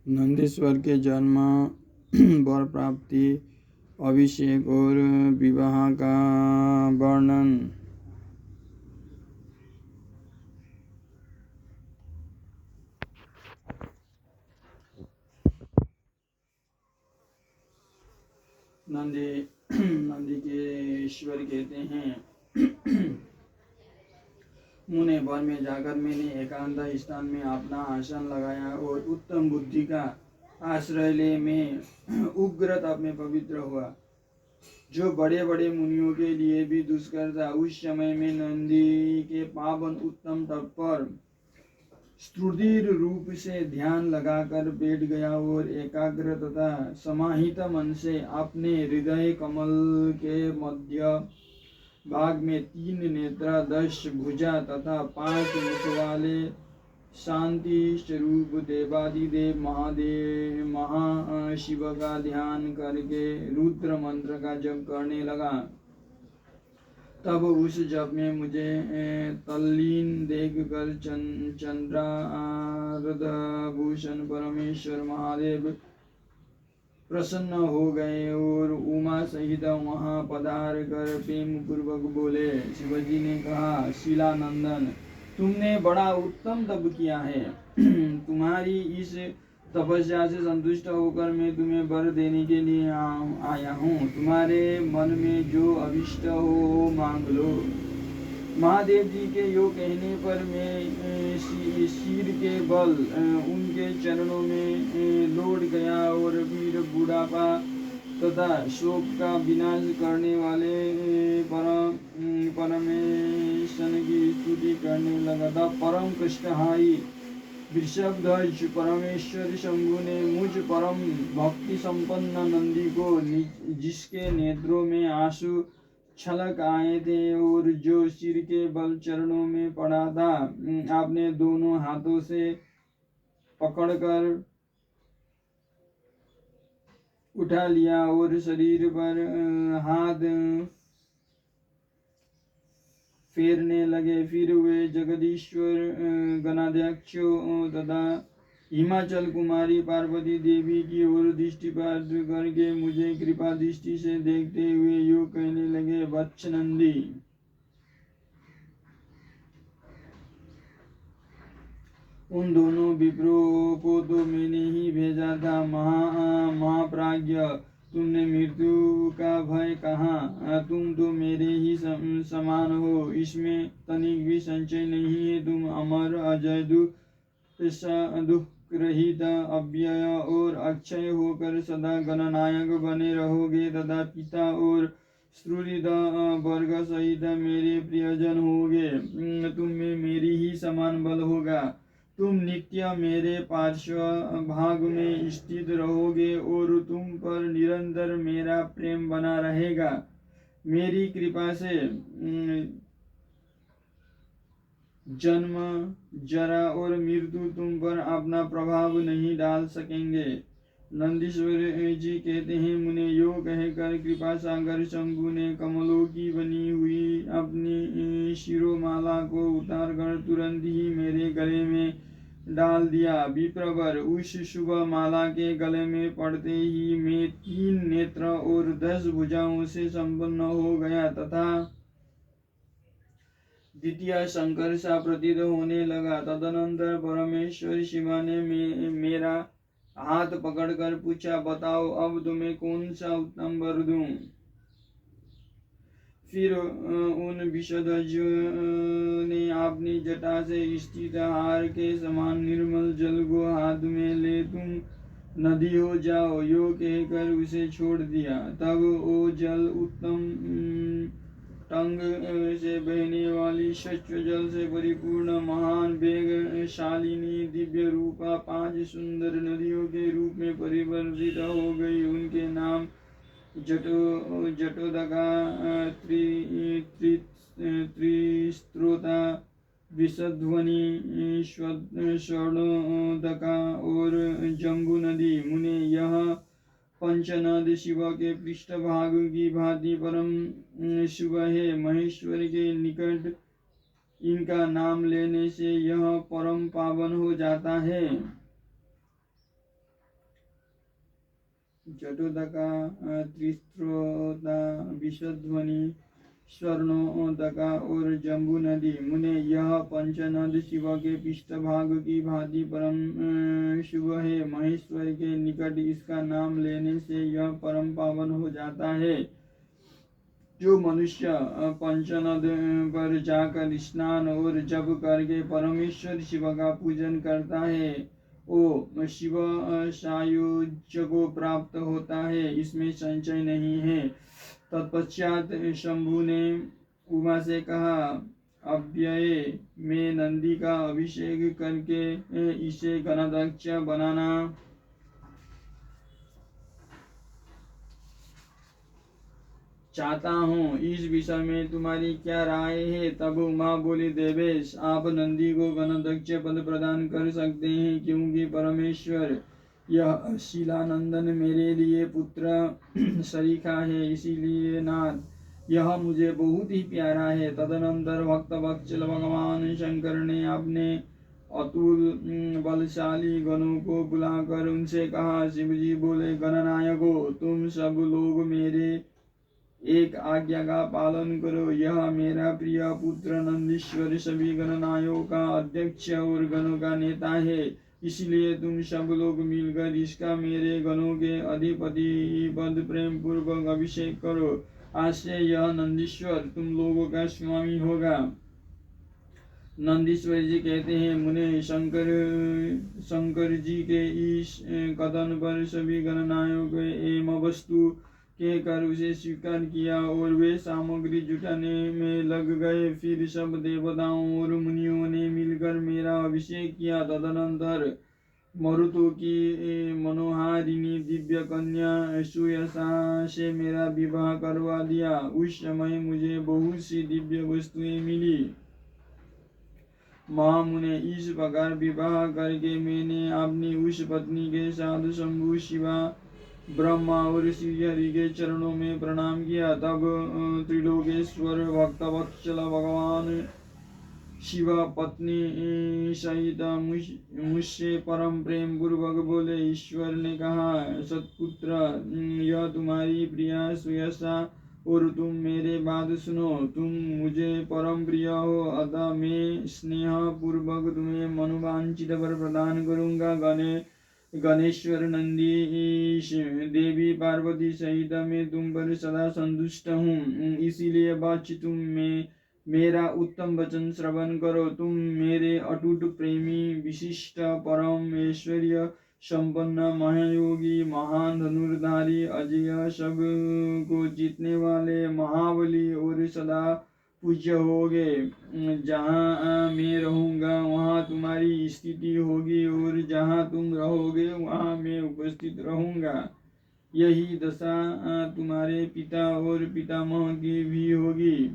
नंदीश्वर के जन्म, वर प्राप्ति, अभिषेक और विवाह का वर्णन। नंदी के ईश्वर कहते हैं, मुने वन में जाकर मैंने एकांत स्थान में अपना आसन लगाया और उत्तम बुद्धि का आश्रय ले मैं उग्र तप में पवित्र हुआ, जो बड़े बड़े मुनियों के लिए भी दुष्कर था। उस समय में नंदी के पावन उत्तम तप पर स्थिर रूप से ध्यान लगाकर बैठ गया और एकाग्र तथा समाहित मन से अपने हृदय कमल के मध्य भाग में 3 नेत्र, 10 भुजा तथा 5 मुख वाले शांति स्वरूप देवादिदेव महाशिव का ध्यान करके रुद्र मंत्र का जप करने लगा। तब उस जप में मुझे तल्लीन देखकर चंद्रार्धभूषण परमेश्वर महादेव प्रसन्न हो गए और उमा सहित वहां पधार कर प्रेम पूर्वक बोले। शिवजी ने कहा, शिलानंदन, तुमने बड़ा उत्तम तप किया है। तुम्हारी इस तपस्या से संतुष्ट होकर मैं तुम्हें वर देने के लिए आया हूँ। तुम्हारे मन में जो अभिष्ट हो मांग लो। महादेव जी के यो कहने पर मैं शीर के बल उनके चरणों में लौट गया और फिर बुढ़ापा तथा शोक का विनाश करने वाले परमेश्वर की स्तुति करने लगा था। परम कष्टहारी वृषभध्वज परमेश्वर शंभु ने मुझ परम भक्ति संपन्न नंदी को, जिसके नेत्रों में आंसू छलक आए थे और जो सिर के बल चरणों में पड़ा था, आपने दोनों हाथों से पकड़कर उठा लिया और शरीर पर हाथ फेरने लगे। फिर वे जगदीश्वर गणाध्यक्ष तथा हिमाचल कुमारी पार्वती देवी की ओर दृष्टिपात करके मुझे कृपा दृष्टि से देखते हुए यूं कहने लगे, वत्स नंदी, उन दोनों विप्रों को तो मैंने ही भेजा था। महाप्राज्ञ, तुमने मृत्यु का भय कहाँ? तुम तो मेरे ही समान हो, इसमें तनिक भी संशय नहीं है। तुम अमर, अजय, दुख रहित, अव्यय और अक्षय होकर सदा गणनायक बने रहोगे तथा पिता और सुहृद वर्ग सहित मेरे प्रियजन होगे। तुम में मेरी ही समान बल होगा। तुम नित्य मेरे पार्श्व भाग में स्थित रहोगे और तुम पर निरंतर मेरा प्रेम बना रहेगा। मेरी कृपा से जन्म, जरा और मृत्यु तुम पर अपना प्रभाव नहीं डाल सकेंगे। नंदीश्वर जी कहते हैं, मुने यो कहकर कृपा सागर शंभु ने कमलों की बनी हुई अपनी शिरोमाला को उतार कर तुरंत ही मेरे गले में डाल दिया। विप्रवर, उस शुभ माला के गले में पड़ते ही मैं 3 नेत्र और 10 भुजाओं से संपन्न हो गया तथा द्वितीय शंकर सा प्रतीत होने लगा। तदनंतर परमेश्वर शिवा ने मेरा हाथ पकड़कर पूछा, बताओ अब तुम्हें कौन सा उत्तम वर दूं? फिर उन विषध्वज ने अपनी जटा से स्थित हार के समान निर्मल जल को हाथ में ले, तुम नदी हो जाओ, यो कहकर उसे छोड़ दिया। तब वो जल उत्तम टंग से बहने वाली स्वच्छ जल से परिपूर्ण महान वेगशालिनी दिव्य रूपा 5 सुंदर नदियों के रूप में परिवर्तित हो गई। उनके नाम जटोदका, त्रिस्त्रोता, विषध्वनि, स्वर्णोदका और जम्बू नदी। मुने यह पंचनद शिव के पृष्ठभाग की भांति परम शुभ है। महेश्वर के निकट इनका नाम लेने से यह परम पावन हो जाता है। जटोदका त्रिस्त्रोता विषध्वनि स्वर्णोदका और जम्बू नदी। मुने यह पंचनद शिव के पृष्ठभाग की भांति परम शुभ है। महेश्वर के निकट इसका नाम लेने से यह परम पावन हो जाता है। जो मनुष्य पंचनद पर जाकर स्नान और जप करके परमेश्वर शिव का पूजन करता है वो शिव सायुज्य को प्राप्त होता है, इसमें संशय नहीं है। तत्पश्चात शंभु ने उमा से कहा, अव्यय में नंदी का अभिषेक करके इसे गणदक्ष बनाना चाहता हूँ, इस विषय में तुम्हारी क्या राय है। तब उमा बोली, देवेश आप नंदी को गणदक्ष पद प्रदान कर सकते हैं, क्योंकि परमेश्वर यह शिलानंदन मेरे लिए पुत्र सरीखा है, इसीलिए नाथ यह मुझे बहुत ही प्यारा है। तदनंतर भक्त वत्सल भगवान शंकर ने अपने अतुल बलशाली गणों को बुलाकर उनसे कहा, शिवजी बोले, गणनायको तुम सब लोग मेरे एक आज्ञा का पालन करो। यह मेरा प्रिय पुत्र नंदीश्वर सभी गणनायों का अध्यक्ष और गणों का नेता है, इसलिए तुम सब लोग मिलकर इसका मेरे गणों के अधिपति पद प्रेम पूर्वक अभिषेक करो। आज से यह नंदीश्वर तुम लोगों का स्वामी होगा। नंदीश्वर जी कहते हैं, मुने शंकर जी के इस कथन पर सभी गणनायों के एवं वस्तु के कर उसे स्वीकार किया और वे सामग्री जुटाने में लग गए। फिर सब देवताओं और मुनियों ने मिलकर मेरा अभिषेक किया। तदनंतर मरुतों की मनोहारिणी दिव्य कन्या सुयसा से मेरा विवाह करवा दिया। उस समय मुझे बहुत सी दिव्य वस्तुएं मिली। महामुने इस प्रकार विवाह करके मैंने अपनी उस पत्नी के साथ शंभु शिवा ब्रह्मा और श्री हरि के चरणों में प्रणाम किया। तब त्रिलोकेश्वर भक्तवत्सल भगवान शिव पत्नी सहित मुझसे परम प्रेम पूर्वक बोले। ईश्वर ने कहा, सतपुत्र यह तुम्हारी प्रिया सुयसा और तुम मेरे बात सुनो। तुम मुझे परम प्रिय हो, अतः मैं स्नेह पूर्वक तुम्हें मनोवांछित वर प्रदान करूंगा। गणेश्वर नंदीश देवी पार्वती सहित मैं तुम पर सदा संतुष्ट हूँ, इसीलिए बच्च तुम मेरा उत्तम वचन श्रवण करो। तुम मेरे अटूट प्रेमी विशिष्ट परम ऐश्वर्य संपन्न महायोगी महान धनुर्धारी अजय सब को जीतने वाले महाबली और सदा पूज्य होगे। जहाँ मैं रहूँगा वहाँ तुम्हारी स्थिति होगी और जहाँ तुम रहोगे वहाँ मैं उपस्थित रहूँगा। यही दशा तुम्हारे पिता और पितामह की भी होगी।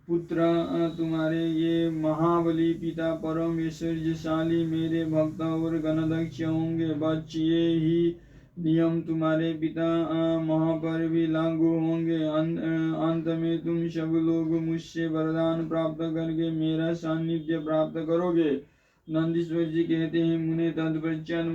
पुत्र तुम्हारे ये महाबली पिता परम ऐश्वर्यशाली मेरे भक्त और गणदक्ष होंगे। बच्च ये ही नियम तुम्हारे पिता मह पर भी लागू होंगे। अंत में तुम सब लोग मुझसे वरदान प्राप्त करके मेरा सानिध्य प्राप्त करोगे। नंदीश्वर जी कहते हैं, मुने तत्पश्चात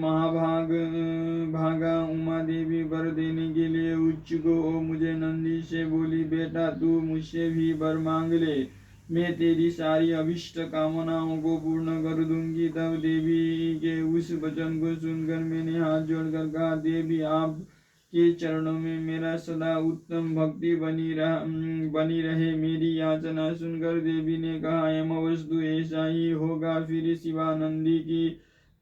भागा उमा देवी वर देने के लिए उत्सुक हो मुझे नंदी से बोली, बेटा तू मुझसे भी वर मांग ले, मैं तेरी सारी अभिष्ट कामनाओं को पूर्ण कर दूंगी। तब देवी के उस वचन को सुनकर मैंने हाथ जोड़कर कहा, देवी आप के चरणों में मेरा सदा उत्तम भक्ति बनी रहे। मेरी याचना सुनकर देवी ने कहा, एम वस्तु ऐसा ही होगा। फिर शिवानंदी की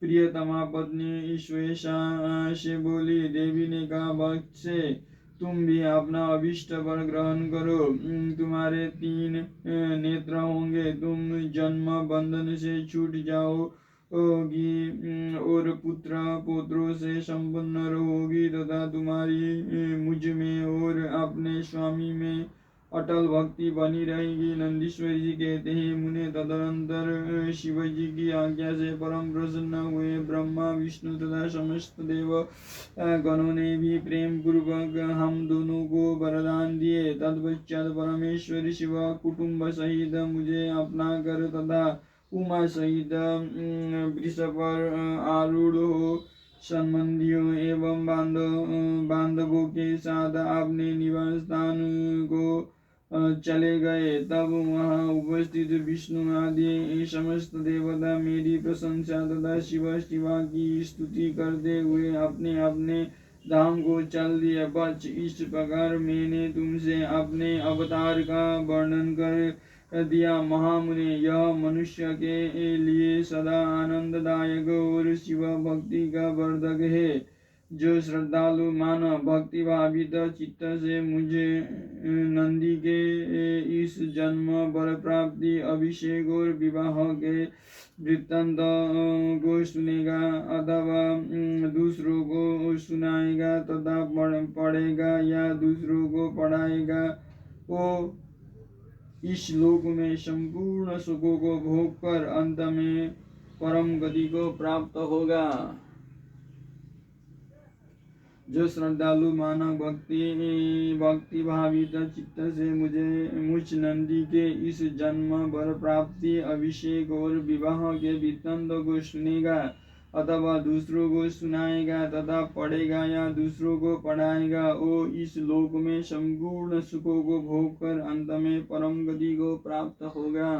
प्रियतमा पत्नी श्वेता से बोली। देवी ने कहा, बच्चे तुम भी अपना अभिष्ट वर ग्रहण करो। तुम्हारे 3 नेत्र होंगे, तुम जन्म बंधन से छूट जाओगी और पुत्र पुत्रों से संपन्न रहोगी तथा तुम्हारी मुझ में और अपने स्वामी में अटल भक्ति बनी रहेगी। नंदीश्वर जी कहते हैं, मुने तदनंतर शिव जी की आज्ञा से परम प्रसन्न हुए। ब्रह्मा विष्णु तथा समस्त देव गणों ने भी प्रेम पूर्वक हम दोनों को वरदान दिए। तत्पश्चात परमेश्वर शिव कुटुंब सहित मुझे अपना कर तथा उमा सहित वृष पर आरूढ़ हो संबंधियों एवं बांधवों के साथ अपने निवास स्थान को चले गए। तब वहाँ उपस्थित विष्णु आदि समस्त देवता मेरी प्रशंसा तथा शिवा की स्तुति करते हुए अपने अपने धाम को चल दिए। बच इस प्रकार मैंने तुमसे अपने अवतार का वर्णन कर दिया। महामुने, यह मनुष्य के लिए सदा आनंददायक और शिव भक्ति का वर्धक है। जो श्रद्धालु मानव भक्ति भावित चित्त से मुझे नंदी के इस जन्म वर प्राप्ति अभिषेक और विवाह के वृत्तांत को सुनेगा अथवा दूसरों को सुनाएगा तथा पढ़ेगा या दूसरों को पढ़ाएगा, वो इस लोक में संपूर्ण सुखों को भोग कर अंत में परम गति को प्राप्त होगा। जो श्रद्धालु मानव भक्ति भावित चित्त से मुझ नंदी के इस जन्म वर प्राप्ति अभिषेक और विवाह के वृत्तांत को सुनेगा अथवा दूसरों को सुनाएगा तथा पढ़ेगा या दूसरों को पढ़ाएगा, वो इस लोक में संपूर्ण सुखों को भोग कर अंत में परम गति को प्राप्त होगा।